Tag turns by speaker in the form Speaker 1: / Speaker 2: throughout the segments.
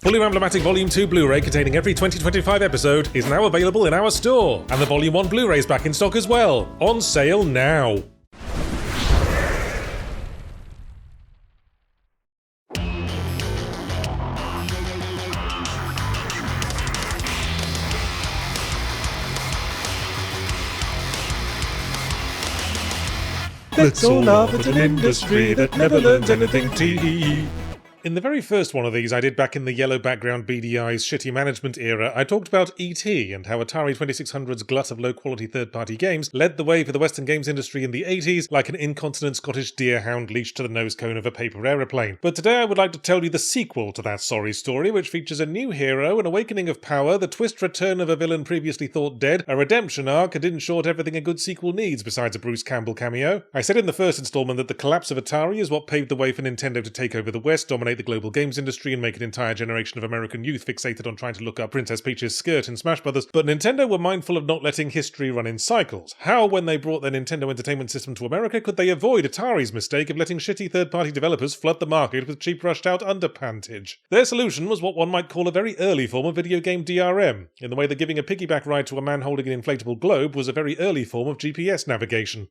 Speaker 1: Fully Ramblomatic Volume 2 Blu-ray containing every 2025 episode is now available in our store, and the Volume 1 Blu-ray is back in stock as well. On sale now.
Speaker 2: Let's all laugh at an industry that never learns anything TE.
Speaker 1: In the very first one of these I did back in the yellow background beady eyes shitty management era, I talked about E.T. and how Atari 2600's glut of low-quality third-party games led the way for the Western games industry in the 80s like an incontinent Scottish deerhound leashed to the nose cone of a paper aeroplane. But today I would like to tell you the sequel to that sorry story, which features a new hero, an awakening of power, the twist return of a villain previously thought dead, a redemption arc, and in short everything a good sequel needs besides a Bruce Campbell cameo. I said in the first installment that the collapse of Atari is what paved the way for Nintendo to take over the West, dominate the global games industry, and make an entire generation of American youth fixated on trying to look up Princess Peach's skirt in Smash Brothers, but Nintendo were mindful of not letting history run in cycles. How, when they brought their Nintendo Entertainment System to America, could they avoid Atari's mistake of letting shitty third-party developers flood the market with cheap rushed-out underpantage? Their solution was what one might call a very early form of video game DRM, in the way that giving a piggyback ride to a man holding an inflatable globe was a very early form of GPS navigation.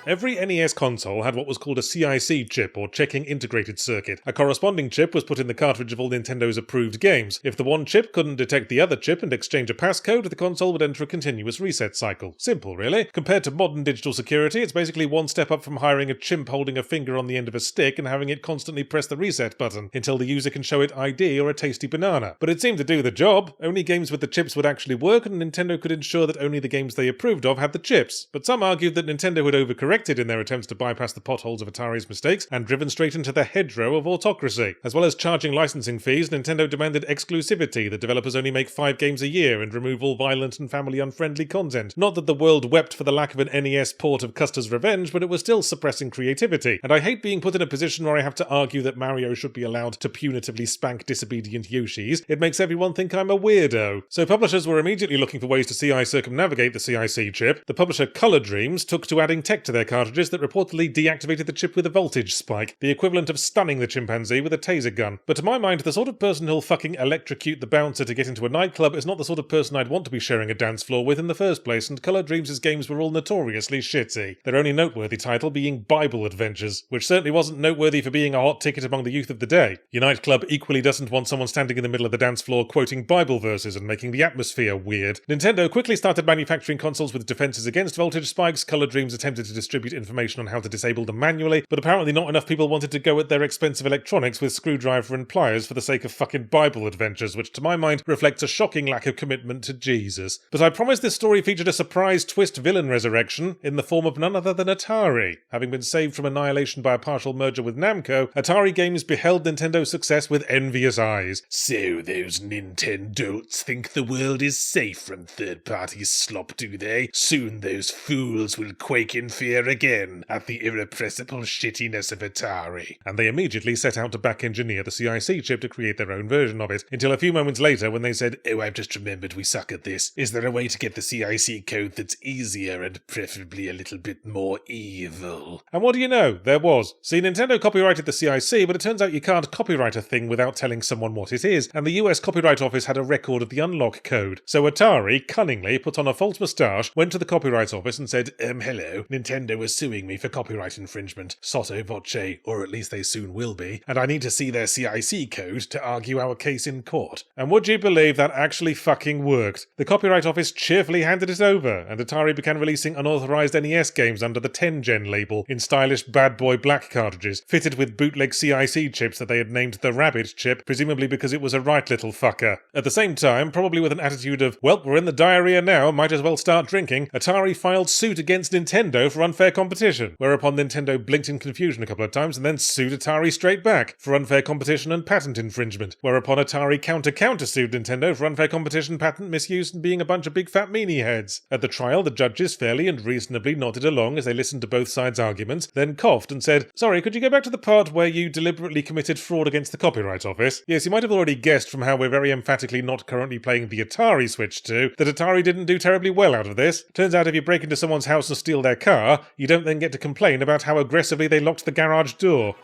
Speaker 1: Every NES console had what was called a CIC chip, or Checking Integrated Circuit. A corresponding chip was put in the cartridge of all Nintendo's approved games. If the one chip couldn't detect the other chip and exchange a passcode, the console would enter a continuous reset cycle. Simple, really. Compared to modern digital security, it's basically one step up from hiring a chimp holding a finger on the end of a stick and having it constantly press the reset button until the user can show it ID or a tasty banana. But it seemed to do the job. Only games with the chips would actually work, and Nintendo could ensure that only the games they approved of had the chips. But some argued that Nintendo had overcorrected in their attempts to bypass the potholes of Atari's mistakes and driven straight into the hedgerow of autocracy. As well as charging licensing fees, Nintendo demanded exclusivity, that developers only make 5 games a year and remove all violent and family-unfriendly content. Not that the world wept for the lack of an NES port of Custer's Revenge, but it was still suppressing creativity. And I hate being put in a position where I have to argue that Mario should be allowed to punitively spank disobedient Yoshis. It makes everyone think I'm a weirdo. So publishers were immediately looking for ways to CI circumnavigate the CIC chip. The publisher Color Dreams took to adding tech to their cartridges that reportedly deactivated the chip with a voltage spike, the equivalent of stunning the chimpanzee with a taser gun. But to my mind, the sort of person who'll fucking electrocute the bouncer to get into a nightclub is not the sort of person I'd want to be sharing a dance floor with in the first place, and Color Dreams' games were all notoriously shitty. Their only noteworthy title being Bible Adventures, which certainly wasn't noteworthy for being a hot ticket among the youth of the day. Your nightclub equally doesn't want someone standing in the middle of the dance floor quoting Bible verses and making the atmosphere weird. Nintendo quickly started manufacturing consoles with defenses against voltage spikes. Color Dreams attempted to distribute information on how to disable them manually, but apparently not enough people wanted to go at their expensive electronics with screwdriver and pliers for the sake of fucking Bible Adventures, which to my mind reflects a shocking lack of commitment to Jesus. But I promise this story featured a surprise twist villain resurrection in the form of none other than Atari. Having been saved from annihilation by a partial merger with Namco, Atari Games beheld Nintendo's success with envious eyes. So those Nintendolts think the world is safe from third-party slop, do they? Soon those fools will quake in fear again at the irrepressible shittiness of Atari. And they immediately set out to back-engineer the CIC chip to create their own version of it, until a few moments later when they said, "Oh, I've just remembered we suck at this. Is there a way to get the CIC code that's easier and preferably a little bit more evil?" And what do you know? There was. See, Nintendo copyrighted the CIC, but it turns out you can't copyright a thing without telling someone what it is, and the US Copyright Office had a record of the unlock code. So Atari, cunningly, put on a false moustache, went to the Copyright Office and said, hello, Nintendo was suing me for copyright infringement, sotto voce, or at least they soon will be, and I need to see their CIC code to argue our case in court. And would you believe that actually fucking worked? The Copyright Office cheerfully handed it over, and Atari began releasing unauthorized NES games under the 10-gen label in stylish bad boy black cartridges, fitted with bootleg CIC chips that they had named the Rabbit chip, presumably because it was a right little fucker. At the same time, probably with an attitude of, well, we're in the diarrhea now, might as well start drinking, Atari filed suit against Nintendo for unfair competition, whereupon Nintendo blinked in confusion a couple of times and then sued Atari straight back for unfair competition and patent infringement, whereupon Atari counter-sued Nintendo for unfair competition, patent misuse, and being a bunch of big fat meanie heads. At the trial, the judges fairly and reasonably nodded along as they listened to both sides' arguments, then coughed and said, "Sorry, could you go back to the part where you deliberately committed fraud against the Copyright Office? Yes, you might have already guessed from how we're very emphatically not currently playing the Atari Switch 2 that Atari didn't do terribly well out of this. Turns out if you break into someone's house and steal their car, you don't then get to complain about how aggressively they locked the garage door."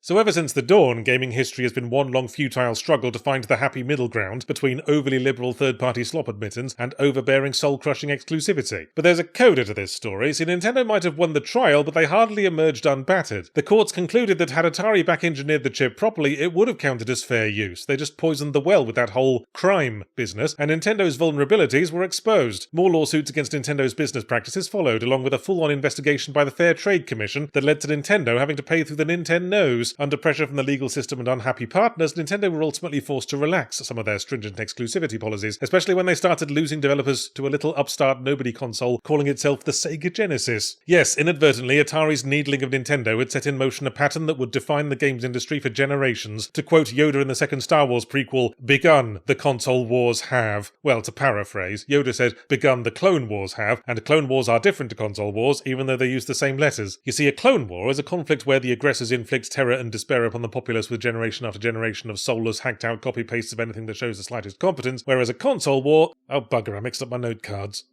Speaker 1: So ever since the dawn, gaming history has been one long futile struggle to find the happy middle ground between overly liberal third-party slop admittance and overbearing soul-crushing exclusivity. But there's a coda to this story. See, Nintendo might have won the trial, but they hardly emerged unbattered. The courts concluded that had Atari back-engineered the chip properly, it would have counted as fair use. They just poisoned the well with that whole crime business, and Nintendo's vulnerabilities were exposed. More lawsuits against Nintendo's business practices followed, along with a full-on investigation by the Fair Trade Commission that led to Nintendo having to pay through the Nintendos. Under pressure from the legal system and unhappy partners, Nintendo were ultimately forced to relax some of their stringent exclusivity policies, especially when they started losing developers to a little upstart nobody console calling itself the Sega Genesis. Yes, inadvertently, Atari's needling of Nintendo had set in motion a pattern that would define the games industry for generations. To quote Yoda in the second Star Wars prequel, "Begun, the console wars have." Well, to paraphrase, Yoda said, "Begun, the Clone Wars have," and Clone Wars are different to console wars, even though they use the same letters. You see, a Clone War is a conflict where the aggressors inflict terror and despair upon the populace with generation after generation of soulless, hacked-out copy-pastes of anything that shows the slightest competence, whereas a console war... Oh, bugger, I mixed up my note cards.